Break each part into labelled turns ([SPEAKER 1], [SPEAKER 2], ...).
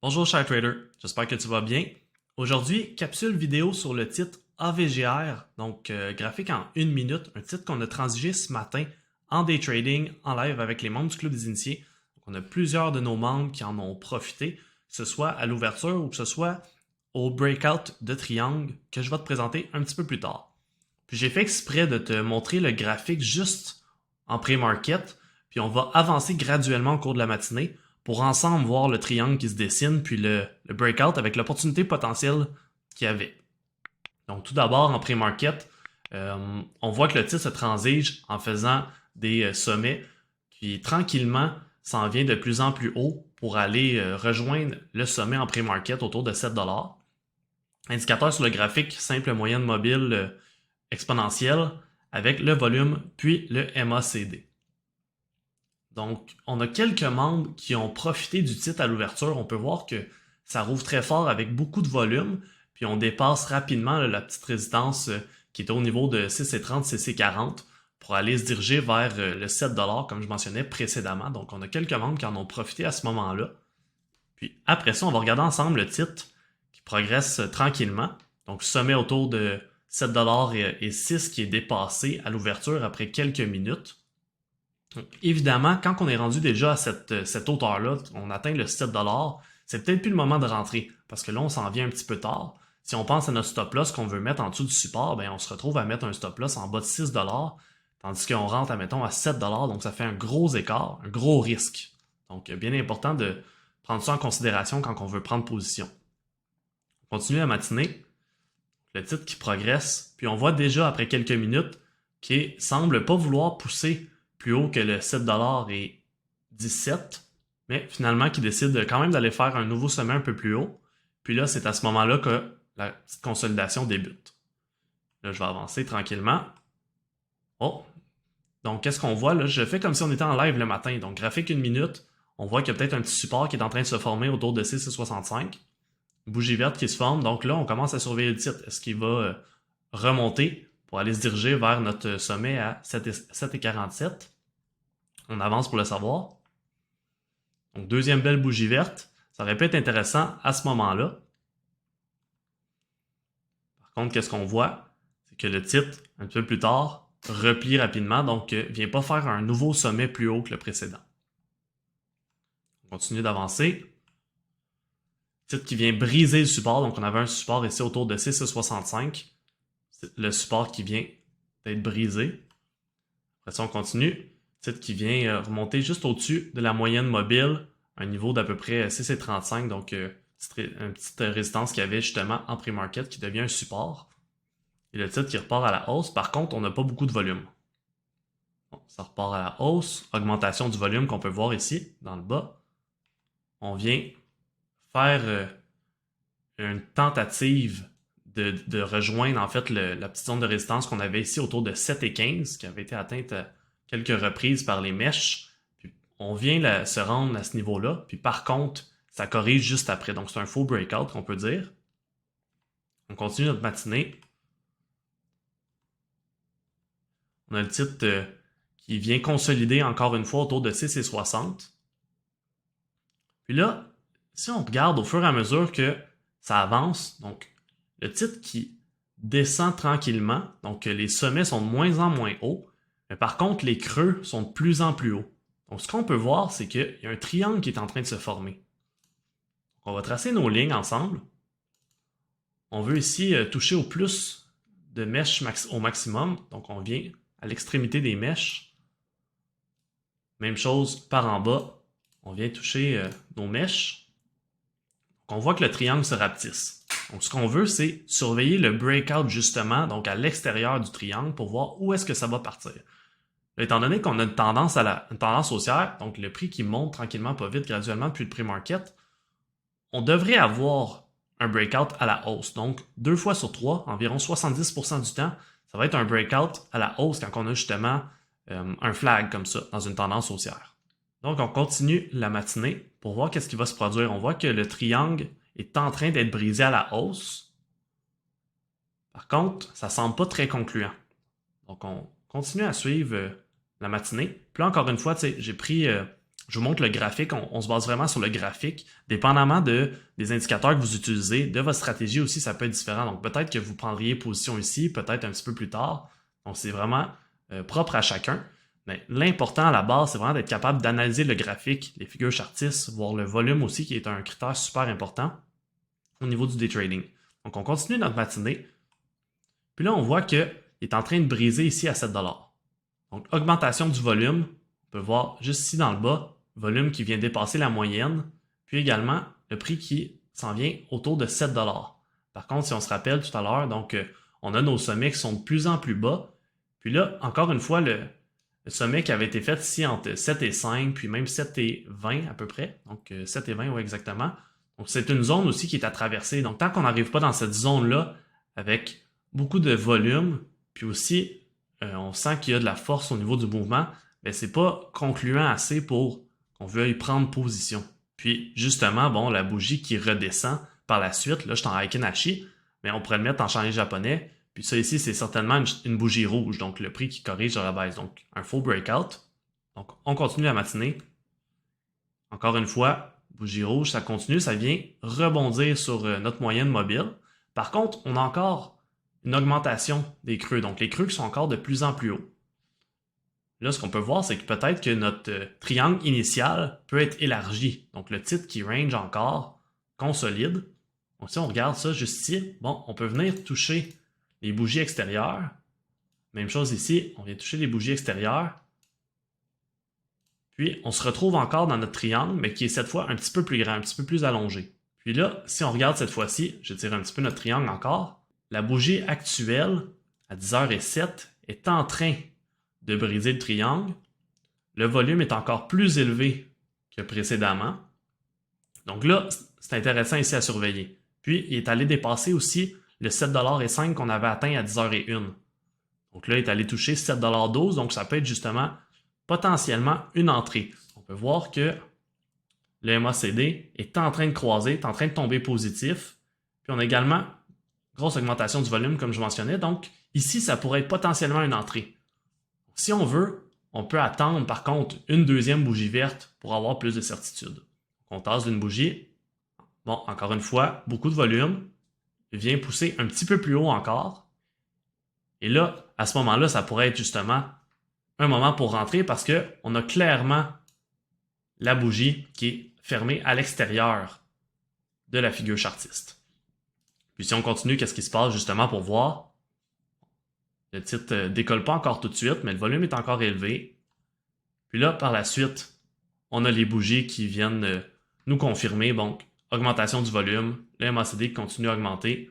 [SPEAKER 1] Bonjour cher trader, j'espère que tu vas bien. Aujourd'hui, capsule vidéo sur le titre AVGR, donc graphique en 1 minute, un titre qu'on a transigé ce matin en day trading, en live avec les membres du Club des Initiés. Donc, on a plusieurs de nos membres qui en ont profité, que ce soit à l'ouverture ou que ce soit au breakout de triangle que je vais te présenter un petit peu plus tard. Puis j'ai fait exprès de te montrer le graphique juste en pré-market, puis on va avancer graduellement au cours de la matinée pour ensemble voir le triangle qui se dessine, puis le breakout avec l'opportunité potentielle qu'il y avait. Donc tout d'abord, en pré-market, on voit que le titre se transige en faisant des sommets, puis tranquillement s'en vient de plus en plus haut pour aller rejoindre le sommet en pré-market autour de 7 $. Indicateur sur le graphique, simple moyenne mobile exponentielle avec le volume puis le MACD. Donc, on a quelques membres qui ont profité du titre à l'ouverture. On peut voir que ça rouvre très fort avec beaucoup de volume, puis on dépasse rapidement la petite résistance qui est au niveau de 6,30, 6,40 pour aller se diriger vers le 7 $, comme je mentionnais précédemment. Donc, on a quelques membres qui en ont profité à ce moment-là. Puis après ça, on va regarder ensemble le titre qui progresse tranquillement. Donc, sommet autour de 7 $ et 6 qui est dépassé à l'ouverture après quelques minutes. Donc, évidemment, quand on est rendu déjà à cette hauteur-là, on atteint le 7 $, c'est peut-être plus le moment de rentrer parce que là, on s'en vient un petit peu tard. Si on pense à notre stop-loss qu'on veut mettre en dessous du support, ben on se retrouve à mettre un stop-loss en bas de 6 $, tandis qu'on rentre, admettons, à 7 $, donc ça fait un gros écart, un gros risque. Donc, bien important de prendre ça en considération quand on veut prendre position. On continue la matinée, le titre qui progresse, puis on voit déjà après quelques minutes qu'il semble pas vouloir pousser plus haut que le 7 $ et 17, mais finalement qui décide quand même d'aller faire un nouveau sommet un peu plus haut. Puis là, c'est à ce moment-là que la petite consolidation débute. Là, je vais avancer tranquillement. Oh! Donc, qu'est-ce qu'on voit là? Je fais comme si on était en live le matin. Donc, graphique 1 minute, on voit qu'il y a peut-être un petit support qui est en train de se former autour de 6,65. Bougie verte qui se forme. Donc là, on commence à surveiller le titre. Est-ce qu'il va remonter pour aller se diriger vers notre sommet à 7,47? On avance pour le savoir. Donc, deuxième belle bougie verte. Ça aurait pu être intéressant à ce moment-là. Par contre, qu'est-ce qu'on voit? C'est que le titre, un peu plus tard, replie rapidement, donc ne vient pas faire un nouveau sommet plus haut que le précédent. On continue d'avancer. Titre qui vient briser le support, donc on avait un support ici autour de 6,65. C'est le support qui vient d'être brisé. Après ça, on continue. Titre qui vient remonter juste au-dessus de la moyenne mobile, un niveau d'à peu près 6,35, donc une petite résistance qu'il y avait justement en pré-market qui devient un support. Et le titre qui repart à la hausse. Par contre, on n'a pas beaucoup de volume. Bon, ça repart à la hausse. Augmentation du volume qu'on peut voir ici, dans le bas. On vient faire une tentative de rejoindre en fait la petite zone de résistance qu'on avait ici autour de 7,15 qui avait été atteinte à quelques reprises par les mèches. Puis on vient se rendre à ce niveau-là. Puis par contre, ça corrige juste après. Donc c'est un faux breakout qu'on peut dire. On continue notre matinée. On a le titre qui vient consolider encore une fois autour de 6,60. Puis là, si on regarde au fur et à mesure que ça avance, donc le titre qui descend tranquillement, donc les sommets sont de moins en moins hauts, mais par contre les creux sont de plus en plus hauts. Donc ce qu'on peut voir, c'est qu'il y a un triangle qui est en train de se former. Donc, on va tracer nos lignes ensemble. On veut ici toucher au plus de mèches au maximum, donc on vient à l'extrémité des mèches. Même chose par en bas, on vient toucher nos mèches. Donc, on voit que le triangle se rapetisse. Donc, ce qu'on veut, c'est surveiller le breakout justement, donc à l'extérieur du triangle, pour voir où est-ce que ça va partir. Là, étant donné qu'on a une tendance haussière, donc le prix qui monte tranquillement, pas vite, graduellement depuis le pré-market, on devrait avoir un breakout à la hausse. Donc, 2 fois sur 3, environ 70% du temps, ça va être un breakout à la hausse quand on a justement un flag comme ça, dans une tendance haussière. Donc, on continue la matinée pour voir qu'est-ce qui va se produire. On voit que le triangle est en train d'être brisé à la hausse. Par contre, ça ne semble pas très concluant. Donc, on continue à suivre la matinée. Puis là, encore une fois, j'ai pris je vous montre le graphique, on se base vraiment sur le graphique. Dépendamment des indicateurs que vous utilisez, de votre stratégie aussi, ça peut être différent. Donc peut-être que vous prendriez position ici, peut-être un petit peu plus tard. Donc c'est vraiment propre à chacun. Mais l'important à la base, c'est vraiment d'être capable d'analyser le graphique, les figures chartistes, voir le volume aussi, qui est un critère super important au niveau du day trading. Donc on continue notre matinée. Puis là, on voit qu'il est en train de briser ici à 7 $. Donc augmentation du volume. On peut voir juste ici dans le bas, volume qui vient dépasser la moyenne, puis également le prix qui s'en vient autour de 7 $. Par contre, si on se rappelle tout à l'heure, donc on a nos sommets qui sont de plus en plus bas. Puis là, encore une fois, le sommet qui avait été fait ici entre 7 et 5, puis même 7 et 20 à peu près. Donc 7 et 20, oui, exactement. Donc c'est une zone aussi qui est à traverser. Donc tant qu'on n'arrive pas dans cette zone-là, avec beaucoup de volume, puis aussi on sent qu'il y a de la force au niveau du mouvement, ben c'est pas concluant assez pour qu'on veuille prendre position. Puis justement, bon, la bougie qui redescend par la suite, là je suis en Heikin Ashi, mais on pourrait le mettre en change japonais. Puis ça ici, c'est certainement une bougie rouge, donc le prix qui corrige à la baisse. Donc un faux breakout. Donc on continue la matinée. Encore une fois, bougie rouge, ça continue, ça vient rebondir sur notre moyenne mobile. Par contre, on a encore une augmentation des creux. Donc les creux qui sont encore de plus en plus hauts. Là, ce qu'on peut voir, c'est que peut-être que notre triangle initial peut être élargi. Donc le titre qui range encore consolide. Donc si on regarde ça juste ici, bon, on peut venir toucher les bougies extérieures. Même chose ici, on vient toucher les bougies extérieures. Puis on se retrouve encore dans notre triangle, mais qui est cette fois un petit peu plus grand, un petit peu plus allongé. Puis là, si on regarde cette fois-ci, je tire un petit peu notre triangle encore, la bougie actuelle, à 10h07, est en train de briser le triangle. Le volume est encore plus élevé que précédemment. Donc là, c'est intéressant ici à surveiller. Puis, il est allé dépasser aussi le 7,05 $, qu'on avait atteint à 10h01. Donc là, il est allé toucher 7,12 $, donc ça peut être justement potentiellement une entrée. On peut voir que le MACD est en train de croiser, est en train de tomber positif. Puis on a également grosse augmentation du volume, comme je mentionnais. Donc ici, ça pourrait être potentiellement une entrée. Si on veut, on peut attendre par contre une deuxième bougie verte pour avoir plus de certitude. On tasse d'une bougie. Bon, encore une fois, beaucoup de volume. Il vient pousser un petit peu plus haut encore. Et là, à ce moment-là, ça pourrait être justement un moment pour rentrer parce qu'on a clairement la bougie qui est fermée à l'extérieur de la figure chartiste. Puis si on continue, qu'est-ce qui se passe justement pour voir? Le titre ne décolle pas encore tout de suite, mais le volume est encore élevé. Puis là, par la suite, on a les bougies qui viennent nous confirmer, donc augmentation du volume, le MACD qui continue à augmenter.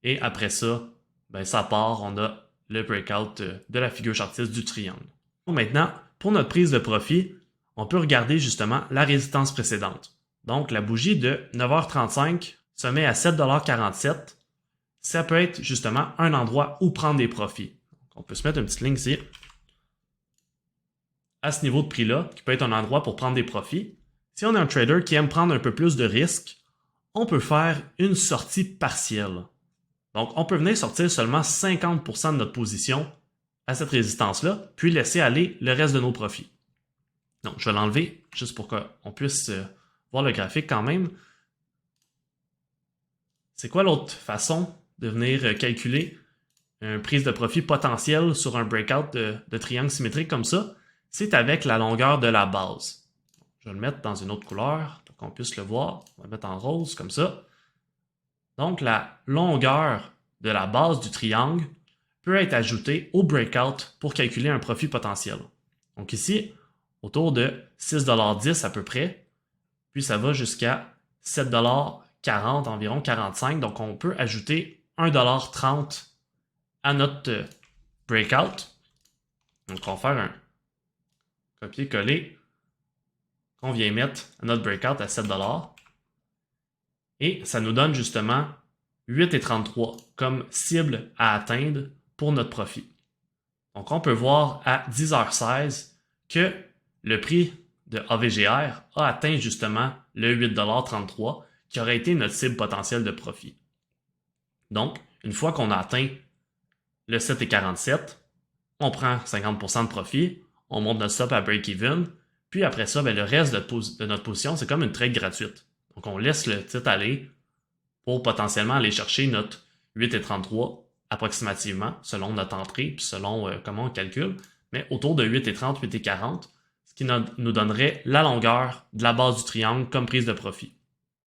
[SPEAKER 1] Et après ça, ben, ça part, on a le breakout de la figure chartiste du triangle. Maintenant, pour notre prise de profit, on peut regarder justement la résistance précédente. Donc, la bougie de 9h35 se met à 7,47 $. Ça peut être justement un endroit où prendre des profits. Donc, on peut se mettre une petite ligne ici. À ce niveau de prix-là, qui peut être un endroit pour prendre des profits. Si on est un trader qui aime prendre un peu plus de risques, on peut faire une sortie partielle. Donc, on peut venir sortir seulement 50% de notre position à cette résistance-là, puis laisser aller le reste de nos profits. Donc, je vais l'enlever juste pour qu'on puisse voir le graphique quand même. C'est quoi l'autre façon de venir calculer une prise de profit potentielle sur un breakout de triangle symétrique comme ça? C'est avec la longueur de la base. Je vais le mettre dans une autre couleur pour qu'on puisse le voir. On va le mettre en rose comme ça. Donc, la longueur de la base du triangle peut être ajoutée au breakout pour calculer un profit potentiel. Donc ici, autour de 6,10 $ à peu près, puis ça va jusqu'à 7,40 $, environ 45 $. Donc on peut ajouter 1,30 $ à notre breakout. Donc on va faire un copier-coller qu'on vient mettre à notre breakout à 7 $. Et ça nous donne justement 8,33 $ comme cible à atteindre pour notre profit. Donc on peut voir à 10h16 que le prix de AVGR a atteint justement le 8,33 $, qui aurait été notre cible potentielle de profit. Donc, une fois qu'on a atteint le 7,47 $, on prend 50% de profit, on monte notre stop à break-even, Puis après ça, le reste de notre position, c'est comme une trade gratuite. Donc on laisse le titre aller pour potentiellement aller chercher notre 8,33 approximativement, selon notre entrée, puis selon comment on calcule, mais autour de 8,30, 8,40, ce qui nous donnerait la longueur de la base du triangle comme prise de profit.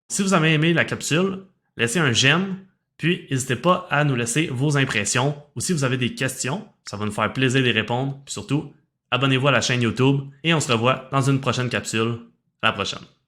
[SPEAKER 1] Si vous avez aimé la capsule, laissez un j'aime, puis n'hésitez pas à nous laisser vos impressions, ou si vous avez des questions, ça va nous faire plaisir d'y répondre, puis surtout, abonnez-vous à la chaîne YouTube, et on se revoit dans une prochaine capsule. À la prochaine!